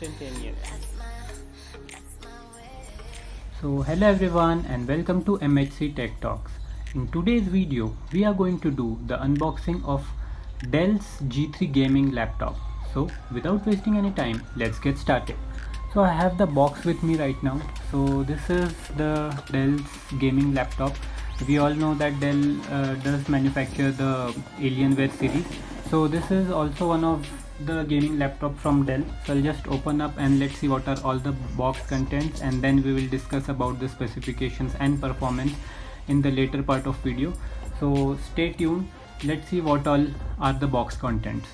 instantaneous. So hello everyone and welcome to MHC Tech Talks. In today's video we are going to do the unboxing of Dell's G3 gaming laptop. So without wasting any time, let's get started. So I have the box with me right now. So this is the Dell's gaming laptop. We all know that Dell does manufacture the Alienware series. So this is also one of the gaming laptop from Dell. So I'll just open up and let's see what are all the box contents, and then we will discuss about the specifications and performance in the later part of video. So stay tuned. Let's see what all are the box contents.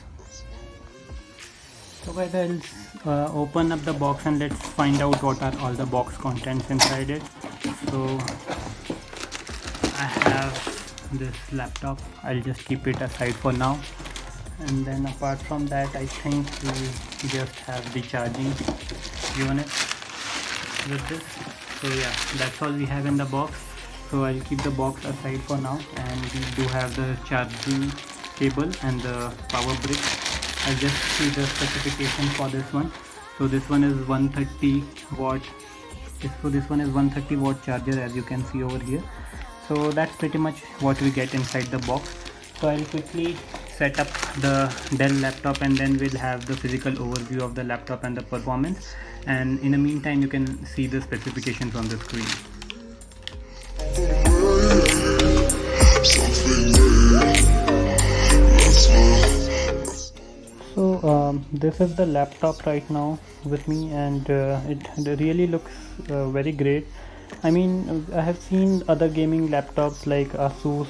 So guys, I'll open up the box and let's find out what are all the box contents inside it. So I have this laptop. I'll just keep it aside for now. And then apart from that, I think we just have the charging unit with this. So yeah, that's all we have in the box. So I'll keep the box aside for now, and we do have the charging cable and the power brick. I'll just see the specification for this one. So this one is 130 watt. So this one is 130 watt charger, as you can see over here. So that's pretty much what we get inside the box. So I'll quickly set up the Dell laptop and then we'll have the physical overview of the laptop and the performance, and in the meantime you can see the specifications on the screen. So this is the laptop right now with me, and it really looks very great. I mean, I have seen other gaming laptops like Asus.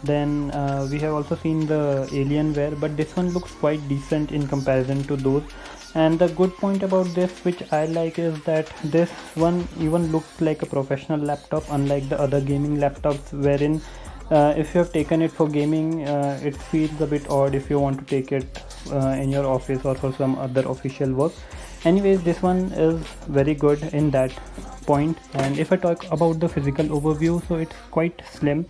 Then we have also seen the Alienware, but this one looks quite decent in comparison to those. And the good point about this, which I like, is that this one even looks like a professional laptop, unlike the other gaming laptops wherein if you have taken it for gaming, it feels a bit odd if you want to take it in your office or for some other official work. Anyways, this one is very good in that point. And if I talk about the physical overview, so it's quite slim,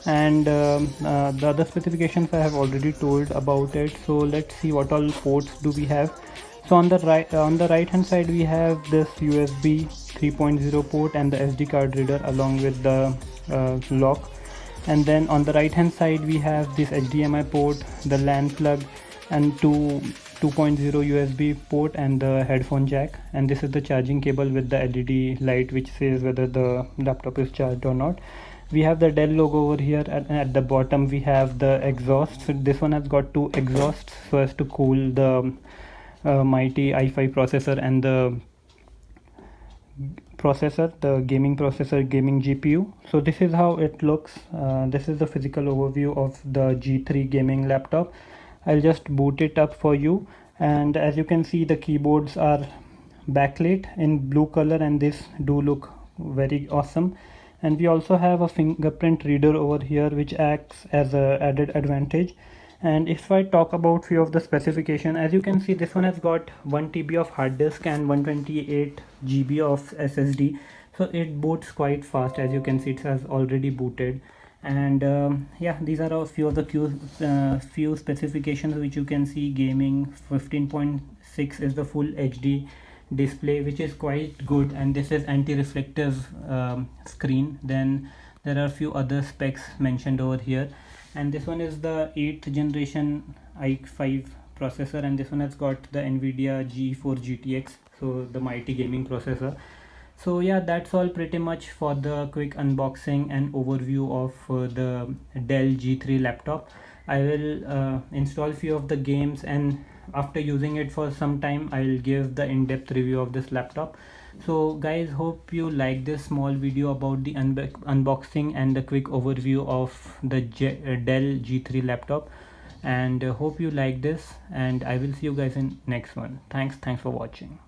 and the other specifications I have already told about it. So let's see what all ports do we have. So on the right hand side we have this USB 3.0 port and the SD card reader along with the lock. And then on the right hand side we have this HDMI port, the LAN plug, and 2.0 USB port and the headphone jack. And this is the charging cable with the LED light which says whether the laptop is charged or not. We have the Dell logo over here, and at the bottom we have the exhaust. So this one has got two exhausts so as to cool the mighty i5 processor and the gaming processor, gaming GPU. So this is how it looks. This is the physical overview of the G3 gaming laptop. I'll just boot it up for you, and as you can see, the keyboards are backlit in blue color, and this do look very awesome. And we also have a fingerprint reader over here which acts as a added advantage. And if I talk about few of the specification, as you can see, this one has got 1 TB of hard disk and 128 GB of SSD. So it boots quite fast. As you can see, it has already booted. And yeah, these are a few of the few specifications which you can see. Gaming 15.6 is the full HD display, which is quite good, and this is anti-reflective screen. Then there are a few other specs mentioned over here, and this one is the 8th generation i5 processor, and this one has got the Nvidia GeForce GTX, so the mighty gaming processor. So yeah, that's all pretty much for the quick unboxing and overview of the Dell G3 laptop. I will install few of the games, and after using it for some time I'll give the in-depth review of this laptop. So guys, hope you like this small video about the unboxing and the quick overview of the Dell G3 laptop, and hope you like this, and I will see you guys in next one. Thanks for watching.